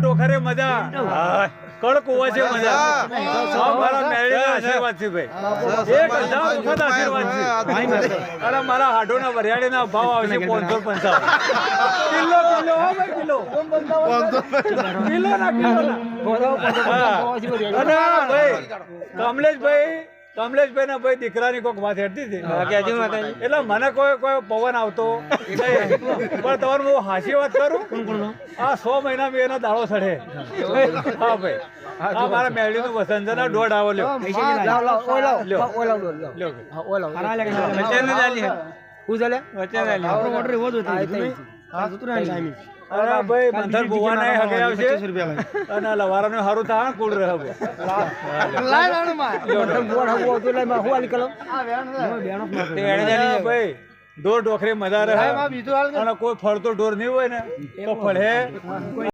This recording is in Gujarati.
ડોખરે મજા કડક હોવા છે મજા મારા મેળીના આશીર્વાદ છે ભાઈ 1000 વખત આશીર્વાદ છે અરે મારા હાડોના વરિયાળીના ભાવ આવશે 555 કિલો કિલો હો ભાઈ કિલો કિલો ના અને ભાઈ કમલેશભાઈ ના ભાઈ દીકરાની કોઈક વાત હેઠતી હતી એટલે મને કોઈ પવન આવતો પણ તમારું હું હાસી વાત કરું આ 100 મહિના મેં એનો દાડો સડે હા ભાઈ આ મારા મેળીનું વસંત છે ને 1.5 આવો લ્યો અરે ભાઈ મંથર ભુવા ના હગે આવશે અને લવારાનું સારું થાય કુડ રહે ભાઈ ઢોર ડોખરે મજા રહે અને કોઈ ફળતો ઢોર નહીં હોય ને તો ફળે